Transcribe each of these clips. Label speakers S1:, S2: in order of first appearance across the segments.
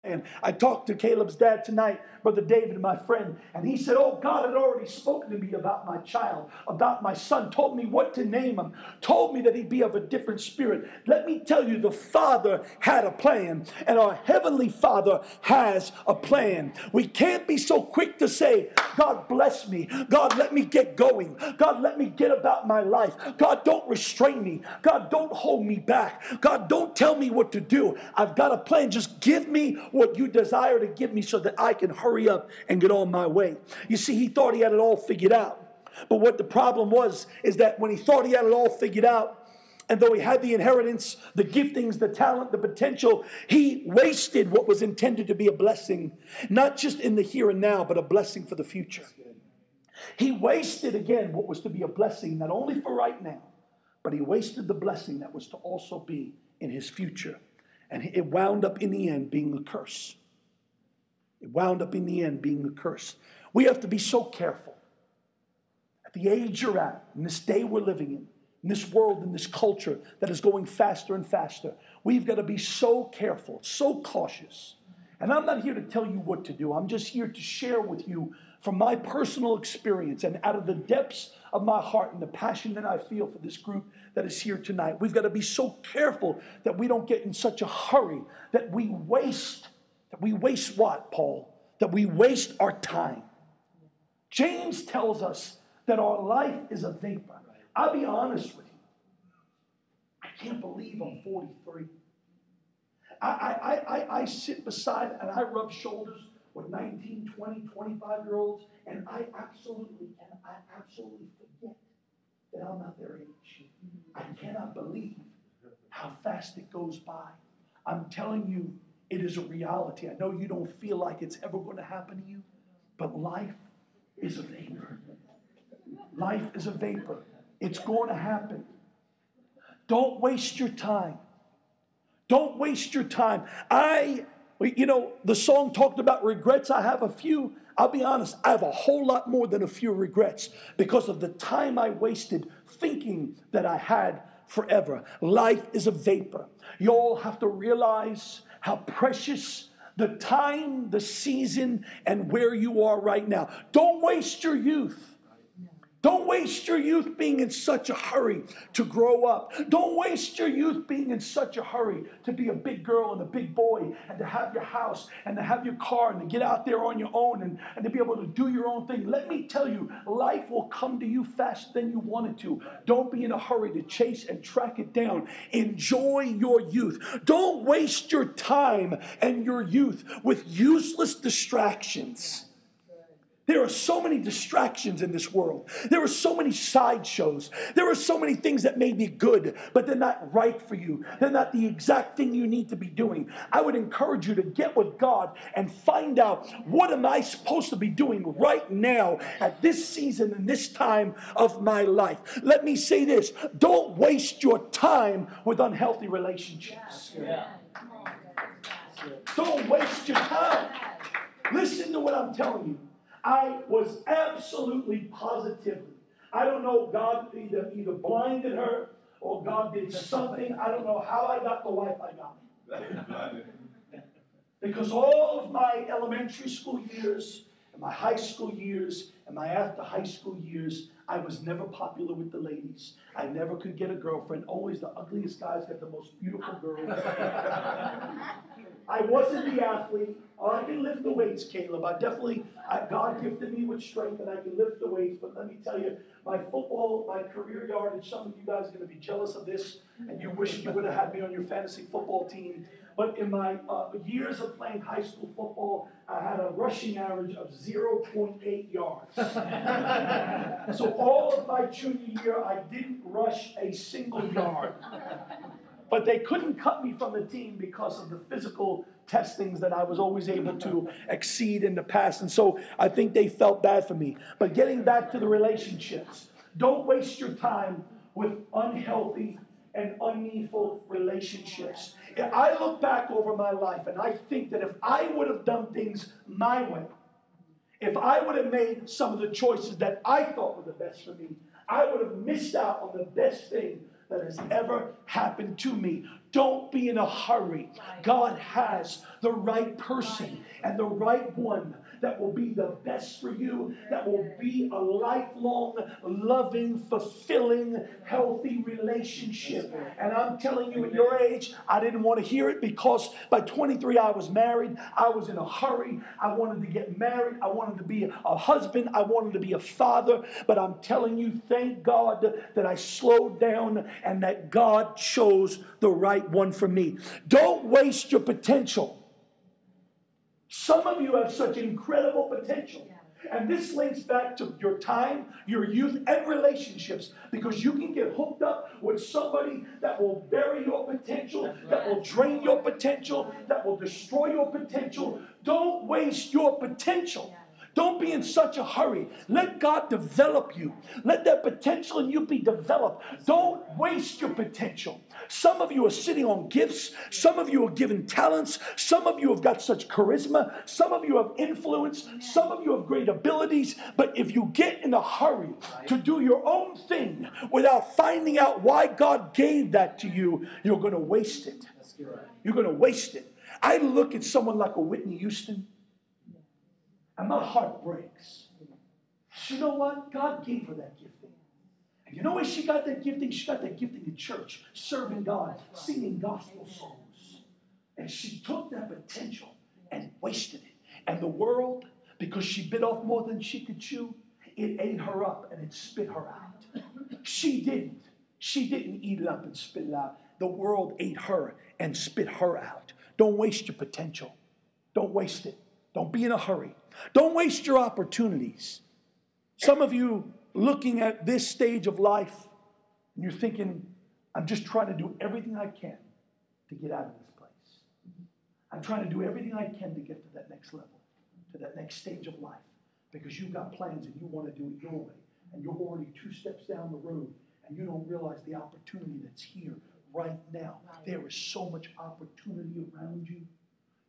S1: And I talked to Caleb's dad tonight, Brother David, my friend, and he said, oh, God had already spoken to me about my child, about my son, told me what to name him, told me that he'd be of a different spirit. Let me tell you, the Father had a plan, and our Heavenly Father has a plan. We can't be so quick to say, God bless me. God, let me get going. God, let me get about my life. God, don't restrain me. God, don't hold me back. God, don't tell me what to do. I've got a plan. Just give me what you desire to give me so that I can hurry up and get on my way. You see, he thought he had it all figured out. But what the problem was is that when he thought he had it all figured out, and though he had the inheritance, the giftings, the talent, the potential, he wasted what was intended to be a blessing, not just in the here and now, but a blessing for the future. He wasted, again, what was to be a blessing, not only for right now, but he wasted the blessing that was to also be in his future. And it wound up in the end being a curse. It wound up in the end being a curse. We have to be so careful. At the age you're at, in this day we're living in this world, in this culture that is going faster and faster, we've got to be so careful, so cautious. And I'm not here to tell you what to do. I'm just here to share with you from my personal experience and out of the depths of my heart and the passion that I feel for this group that is here tonight. We've got to be so careful that we don't get in such a hurry that we waste what, Paul? That we waste our time. James tells us that our life is a vapor. I'll be honest with you. I can't believe I'm 43. I sit beside and I rub shoulders with 19, 20, 25-year-olds, and I absolutely forget that I'm not their age. I cannot believe how fast it goes by. I'm telling you, it is a reality. I know you don't feel like it's ever going to happen to you, but life is a vapor. Life is a vapor. It's going to happen. Don't waste your time. Don't waste your time. The song talked about regrets. I have a few. I'll be honest, I have a whole lot more than a few regrets because of the time I wasted thinking that I had forever. Life is a vapor. You all have to realize how precious the time, the season, and where you are right now. Don't waste your youth. Don't waste your youth being in such a hurry to grow up. Don't waste your youth being in such a hurry to be a big girl and a big boy and to have your house and to have your car and to get out there on your own and to be able to do your own thing. Let me tell you, life will come to you faster than you want it to. Don't be in a hurry to chase and track it down. Enjoy your youth. Don't waste your time and your youth with useless distractions. There are so many distractions in this world. There are so many sideshows. There are so many things that may be good, but they're not right for you. They're not the exact thing you need to be doing. I would encourage you to get with God and find out, what am I supposed to be doing right now at this season and this time of my life? Let me say this. Don't waste your time with unhealthy relationships. Don't waste your time. Listen to what I'm telling you. I was absolutely positively. I don't know, God either blinded her or God did something. I don't know how I got the wife I got. Because all of my elementary school years and my high school years and my after high school years, I was never popular with the ladies. I never could get a girlfriend. Always the ugliest guys get the most beautiful girls. I wasn't the athlete. I can lift the weights, Caleb. God gifted me with strength and I can lift the weights. But let me tell you, my career yardage, some of you guys are going to be jealous of this and you wish you would have had me on your fantasy football team. But in my years of playing high school football, I had a rushing average of 0.8 yards. So all of my junior year, I didn't rush a single yard. But they couldn't cut me from the team because of the physical testings that I was always able to exceed in the past. And so I think they felt bad for me. But getting back to the relationships, don't waste your time with unhealthy and unneedful relationships. I look back over my life and I think that if I would have done things my way, if I would have made some of the choices that I thought were the best for me, I would have missed out on the best thing that has ever happened to me. Don't be in a hurry. God has the right person and the right one that will be the best for you, that will be a lifelong, loving, fulfilling, healthy relationship. And I'm telling you, at your age, I didn't want to hear it, because by 23 I was married. I was in a hurry. I wanted to get married. I wanted to be a husband. I wanted to be a father. But I'm telling you, thank God that I slowed down and that God chose the right one for me. Don't waste your potential. Some of you have such incredible potential. And this links back to your time, your youth, and relationships, because you can get hooked up with somebody that will bury your potential, that will drain your potential, that will destroy your potential. Don't waste your potential. Don't be in such a hurry. Let God develop you. Let that potential in you be developed. Don't waste your potential. Some of you are sitting on gifts. Some of you are given talents. Some of you have got such charisma. Some of you have influence. Some of you have great abilities. But if you get in a hurry to do your own thing without finding out why God gave that to you, you're going to waste it. You're going to waste it. I look at someone like a Whitney Houston, and my heart breaks. You know what? God gave her that gifting. And you know where she got that gifting? She got that gifting in church, serving God, singing gospel songs. And she took that potential and wasted it. And the world, because she bit off more than she could chew, it ate her up and it spit her out. She didn't. She didn't eat it up and spit it out. The world ate her and spit her out. Don't waste your potential. Don't waste it. Don't be in a hurry. Don't waste your opportunities. Some of you looking at this stage of life, and you're thinking, I'm just trying to do everything I can to get out of this place. I'm trying to do everything I can to get to that next level, to that next stage of life, because you've got plans and you want to do it your way, and you're already 2 steps down the road, and you don't realize the opportunity that's here right now. There is so much opportunity around you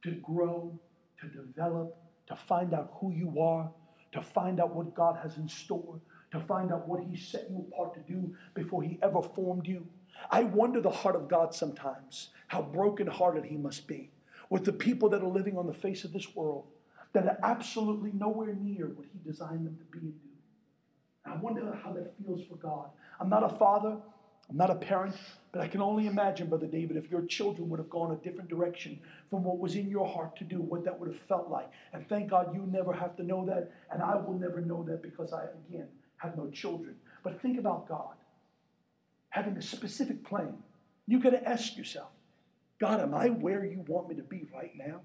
S1: to grow, to develop, to find out who you are, to find out what God has in store, to find out what He set you apart to do before He ever formed you. I wonder the heart of God sometimes, how brokenhearted He must be with the people that are living on the face of this world that are absolutely nowhere near what He designed them to be and do. And I wonder how that feels for God. I'm not a father, I'm not a parent, but I can only imagine, Brother David, if your children would have gone a different direction from what was in your heart to do, what that would have felt like. And thank God you never have to know that, and I will never know that because I, again, have no children. But think about God having a specific plan. You got to ask yourself, God, am I where you want me to be right now?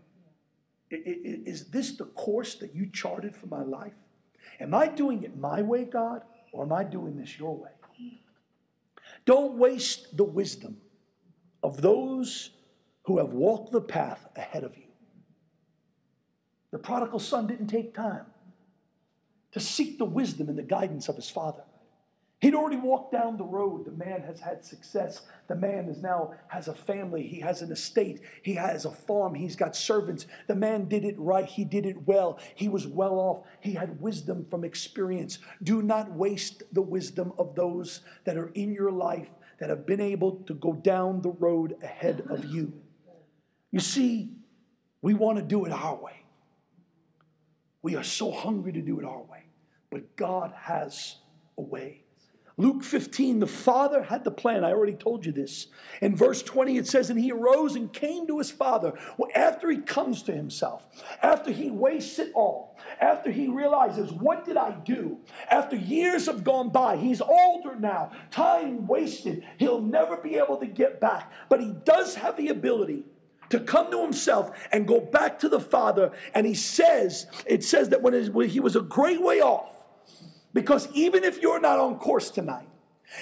S1: Is this the course that you charted for my life? Am I doing it my way, God, or am I doing this your way? Don't waste the wisdom of those who have walked the path ahead of you. The prodigal son didn't take time to seek the wisdom and the guidance of his father. He'd already walked down the road. The man has had success. The man has a family. He has an estate. He has a farm. He's got servants. The man did it right. He did it well. He was well off. He had wisdom from experience. Do not waste the wisdom of those that are in your life that have been able to go down the road ahead of you. You see, we want to do it our way. We are so hungry to do it our way. But God has a way. Luke 15, the father had the plan. I already told you this. In verse 20, it says, and he arose and came to his father. Well, after he comes to himself, after he wastes it all, after he realizes, what did I do? After years have gone by, he's older now, time wasted. He'll never be able to get back. But he does have the ability to come to himself and go back to the father. And it says that when he was a great way off, because even if you're not on course tonight,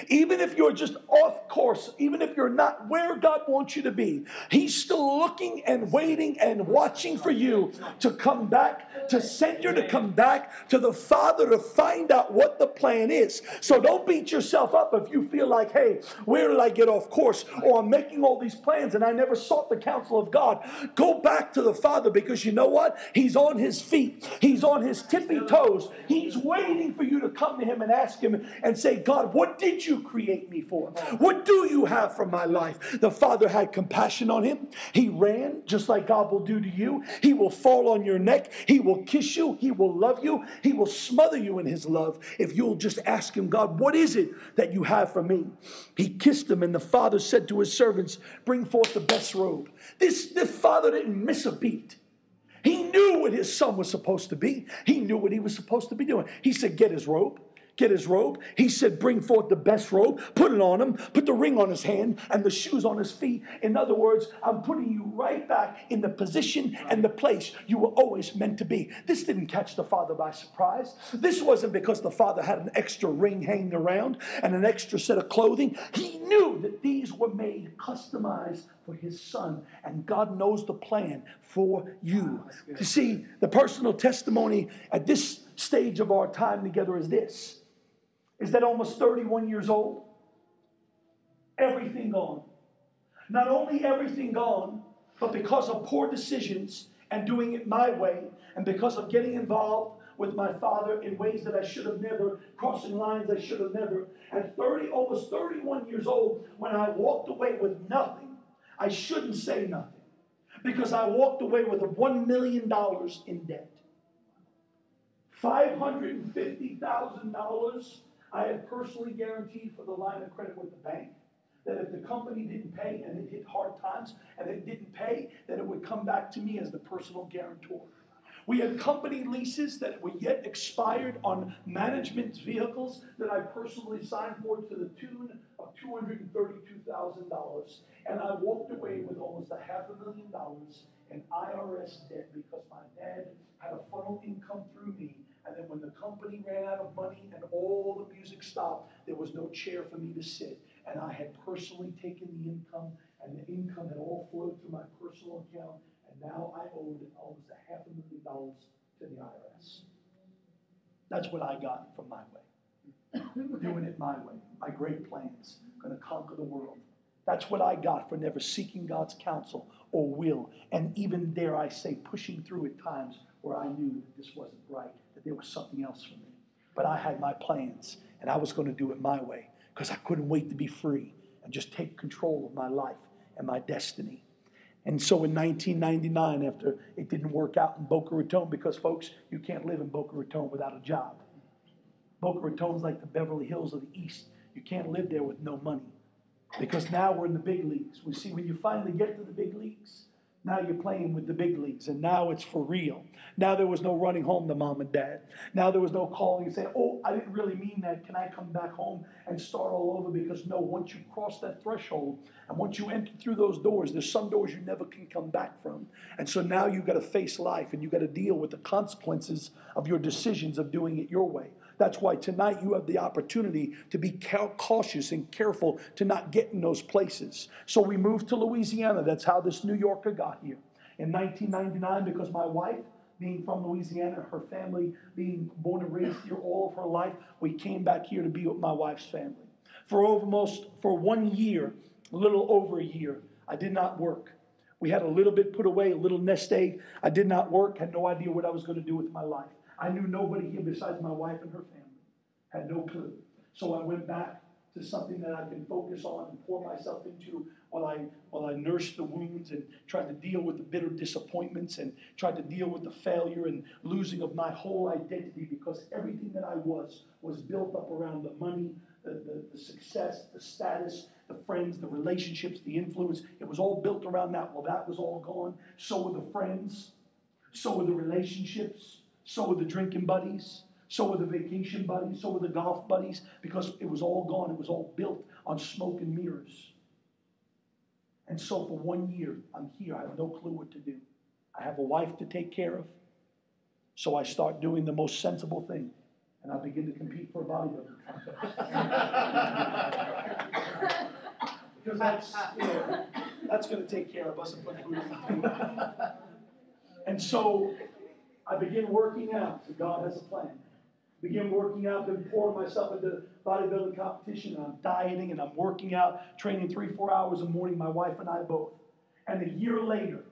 S1: even if you're just off course, even if you're not where God wants you to be, He's still looking and waiting and watching for you to come back to center, to come back to the Father to find out what the plan is. So don't beat yourself up if you feel like, hey, where did I get off course? Or I'm making all these plans and I never sought the counsel of God. Go back to the Father, because you know what? He's on His feet. He's on His tippy toes. He's waiting for you to come to Him and ask Him and say, God, what did did you create me for? What do you have for my life? The Father had compassion on him. He ran just like God will do to you. He will fall on your neck. He will kiss you. He will love you. He will smother you in his love if you'll just ask him, God, what is it that you have for me? He kissed him, and the Father said to his servants, bring forth the best robe. This Father didn't miss a beat. He knew what his son was supposed to be. He knew what he was supposed to be doing. He said, get his robe. Get his robe. He said, bring forth the best robe, put it on him, put the ring on his hand and the shoes on his feet. In other words, I'm putting you right back in the position and the place you were always meant to be. This didn't catch the Father by surprise. This wasn't because the Father had an extra ring hanging around and an extra set of clothing. He knew that these were made customized for his son, and God knows the plan for you. You see, the personal testimony at this stage of our time together is this. Is that almost 31 years old, everything gone. Not only everything gone, but because of poor decisions and doing it my way, and because of getting involved with my father in ways that I should have never, crossing lines I should have never. At almost 31 years old, when I walked away with nothing, I shouldn't say nothing, because I walked away with $1 million in debt. $550,000 I had personally guaranteed for the line of credit with the bank, that if the company didn't pay and it hit hard times and it didn't pay, that it would come back to me as the personal guarantor. We had company leases that were yet expired on management's vehicles that I personally signed for to the tune of $232,000. And I walked away with almost $500,000 in IRS debt because my dad had a funnel income through me. And then when the company ran out of money and all the music stopped, there was no chair for me to sit. And I had personally taken the income, and the income had all flowed through my personal account. And now I owed almost $500,000 to the IRS. That's what I got from my way. Doing it my way. My great plans. Going to conquer the world. That's what I got for never seeking God's counsel or will. And even dare I say, pushing through at times where I knew that this wasn't right, that there was something else for me. But I had my plans, and I was going to do it my way because I couldn't wait to be free and just take control of my life and my destiny. And so in 1999, after it didn't work out in Boca Raton, because folks, you can't live in Boca Raton without a job. Boca Raton's like the Beverly Hills of the East. You can't live there with no money. Because now we're in the big leagues. We see when you finally get to the big leagues, now you're playing with the big leagues, and now it's for real. Now there was no running home to mom and dad. Now there was no calling and saying, oh, I didn't really mean that. Can I come back home and start all over? Because no, once you cross that threshold, and once you enter through those doors, there's some doors you never can come back from. And so now you've got to face life, and you've got to deal with the consequences of your decisions of doing it your way. That's why tonight you have the opportunity to be cautious and careful to not get in those places. So we moved to Louisiana. That's how this New Yorker got here. In 1999, because my wife, being from Louisiana, her family being born and raised here all of her life, we came back here to be with my wife's family. For 1 year, a little over a year, I did not work. We had a little bit put away, a little nest egg. I did not work, had no idea what I was going to do with my life. I knew nobody here besides my wife and her family. Had no clue. So I went back to something that I can focus on and pour myself into while I nursed the wounds and tried to deal with the bitter disappointments and tried to deal with the failure and losing of my whole identity, because everything that I was built up around the money, the success, the status, the friends, the relationships, the influence. It was all built around that. Well, that was all gone. So were the friends. So were the relationships. So were the drinking buddies. So were the vacation buddies. So were the golf buddies. Because it was all gone. It was all built on smoke and mirrors. And so for 1 year, I'm here. I have no clue what to do. I have a wife to take care of. So I start doing the most sensible thing. And I begin to compete for a bodybuilding contest. Because that's going to take care of us and put food on the table. And so I begin working out. So God has a plan. Begin working out, then pouring myself into bodybuilding competition. And I'm dieting and I'm working out, training 3-4 hours a morning, my wife and I both. And a year later,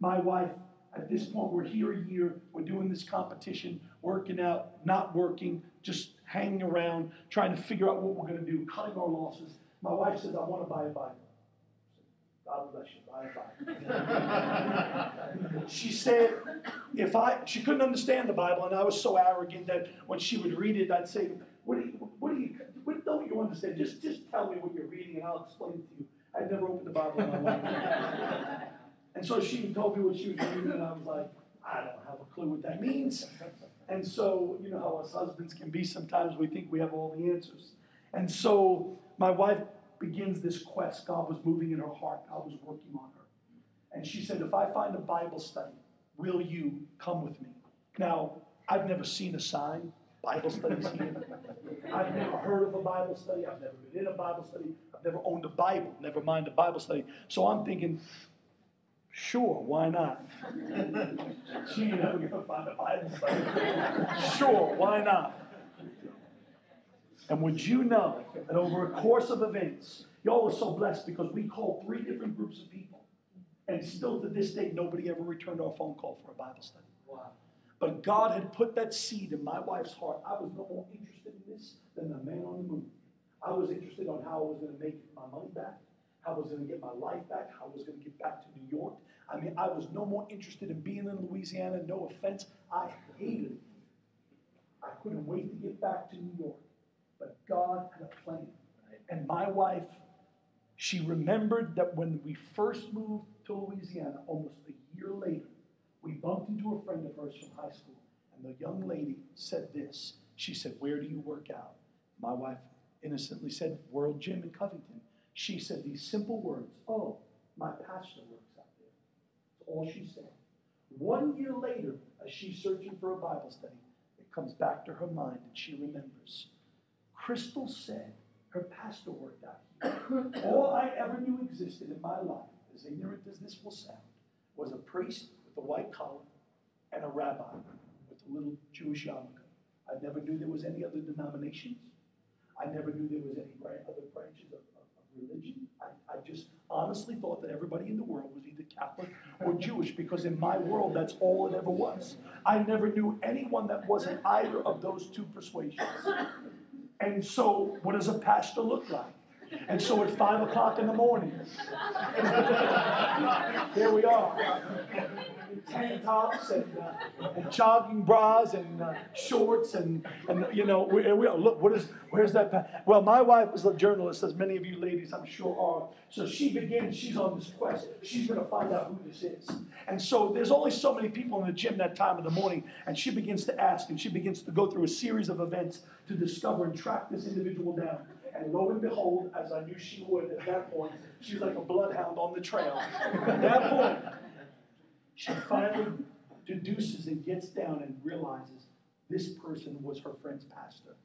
S1: my wife At this point, we're here a year. We're doing this competition, working out, not working, just hanging around, trying to figure out what we're going to do, cutting our losses. My wife says, I want to buy a Bible. God bless you, buy a Bible. She said, she couldn't understand the Bible, and I was so arrogant that when she would read it, I'd say, what don't you understand? Just tell me what you're reading, and I'll explain it to you. I'd never opened the Bible in my life. And so she told me what she was reading, and I was like, I don't have a clue what that means. And so, you know how us husbands can be sometimes. We think we have all the answers. And so my wife begins this quest. God was moving in her heart. God was working on her. And she said, if I find a Bible study, will you come with me? Now, I've never seen a sign, Bible studies here. I've never heard of a Bible study. I've never been in a Bible study. I've never owned a Bible, never mind a Bible study. So I'm thinking, sure, why not? She ain't never going to find a Bible study. Sure, why not? And would you know that over a course of events, y'all are so blessed because we called 3 different groups of people. And still to this day, nobody ever returned our phone call for a Bible study. Wow. But God had put that seed in my wife's heart. I was no more interested in this than the man on the moon. I was interested on how I was going to make my money back, how I was going to get my life back, how I was going to get back to New York. I mean, I was no more interested in being in Louisiana. No offense. I hated it. I couldn't wait to get back to New York. But God had a plan. And my wife, she remembered that when we first moved to Louisiana, almost a year later, we bumped into a friend of hers from high school. And the young lady said this. She said, where do you work out? My wife innocently said, World Gym in Covington. She said these simple words, oh, my pastor works out there. That's all she said. 1 year later, as she's searching for a Bible study, it comes back to her mind and she remembers. Crystal said her pastor worked out here. All I ever knew existed in my life, as ignorant as this will sound, was a priest with a white collar and a rabbi with a little Jewish yarmulke. I never knew there was any other denominations. I never knew there was any other branches of religion. I just honestly thought that everybody in the world was either Catholic or Jewish because in my world, that's all it ever was. I never knew anyone that wasn't either of those two persuasions. And so, what does a pastor look like? And so at 5 o'clock in the morning, here we are, in tank tops and jogging bras and shorts and you know, we are. Look, where's that? Well, my wife is a journalist, as many of you ladies I'm sure are. So she begins, she's on this quest. She's going to find out who this is. And so there's only so many people in the gym that time of the morning, and she begins to ask, and she begins to go through a series of events to discover and track this individual down. And lo and behold, as I knew she would at that point, she's like a bloodhound on the trail. At that point, she finally deduces and gets down and realizes this person was her friend's pastor.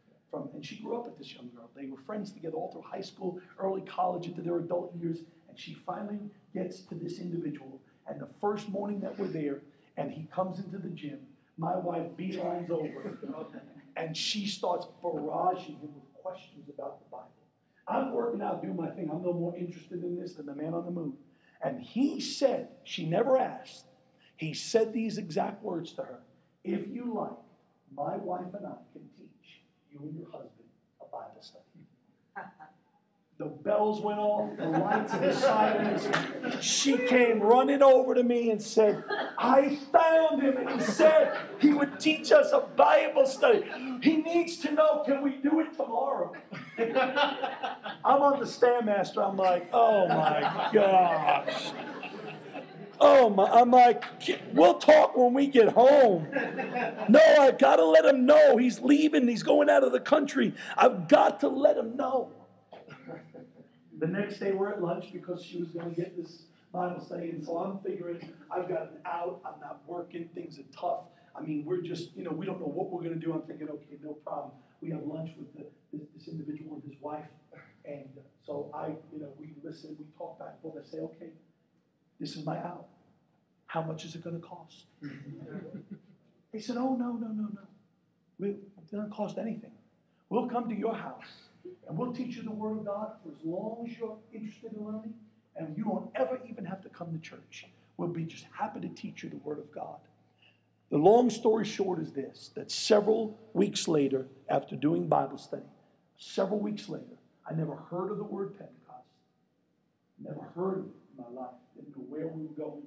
S1: And she grew up with this young girl. They were friends together all through high school, early college, into their adult years. And she finally gets to this individual. And the first morning that we're there, and he comes into the gym, my wife beelines over. And she starts barraging him with questions about the Bible. I'm working out, doing my thing. I'm no more interested in this than the man on the moon. And he said, she never asked, he said these exact words to her. If you like, my wife and I can teach you and your husband a Bible study. The bells went off, the lights and the sirens. She came running over to me and said, I found him, and he said he would teach us a Bible study. He needs to know, can we do it tomorrow? I'm on the Stairmaster. I'm like, oh my gosh. Oh my, I'm like, we'll talk when we get home. No, I gotta let him know. He's leaving, he's going out of the country. I've got to let him know. The next day we're at lunch because she was going to get this Bible study. And so I'm figuring I've got an out. I'm not working. Things are tough. I mean, we're just, we don't know what we're going to do. I'm thinking, okay, no problem. We have lunch with this individual and his wife. And so we listen, we talk back and forth. I say, okay, this is my out. How much is it going to cost? They said, oh, no. It doesn't cost anything. We'll come to your house. And we'll teach you the Word of God for as long as you're interested in learning. And you won't ever even have to come to church. We'll be just happy to teach you the Word of God. The long story short is this, that several weeks later, after doing Bible study, several weeks later, I never heard of the word Pentecost. Never heard of it in my life. Didn't know where we were going.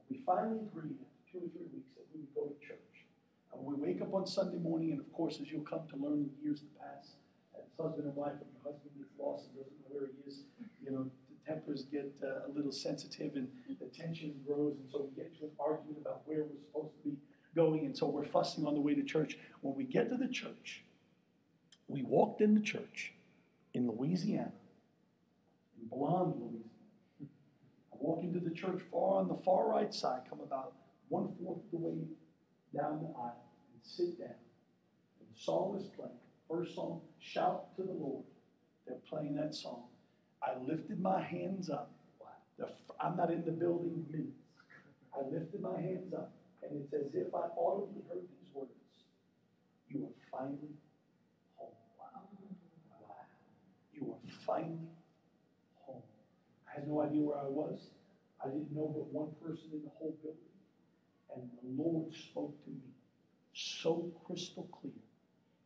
S1: We finally agreed after 2 or 3 weeks that we would go to church. And we wake up on Sunday morning, and of course, as you'll come to learn in years to pass, as husband and wife, if your husband gets lost and doesn't know where he is, the tempers get a little sensitive and the tension grows, and so we get into an argument about where we're supposed to be going, and so we're fussing on the way to church. When we get to the church, we walked in the church in Louisiana, in Blonde, Louisiana. I walk into the church far on the far right side, come about 1/4 of the way down the aisle, and sit down. And the song is playing. First song, Shout to the Lord. They're playing that song. I lifted my hands up. I'm not in the building minutes. I lifted my hands up, and it's as if I audibly heard these words. You are finally home. Wow. Wow. You are finally home. I had no idea where I was. I didn't know but one person in the whole building. And the Lord spoke to me so crystal clear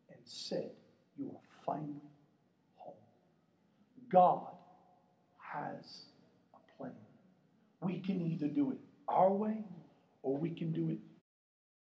S1: and said, you are finally home. God has a plan. We can either do it our way or we can do it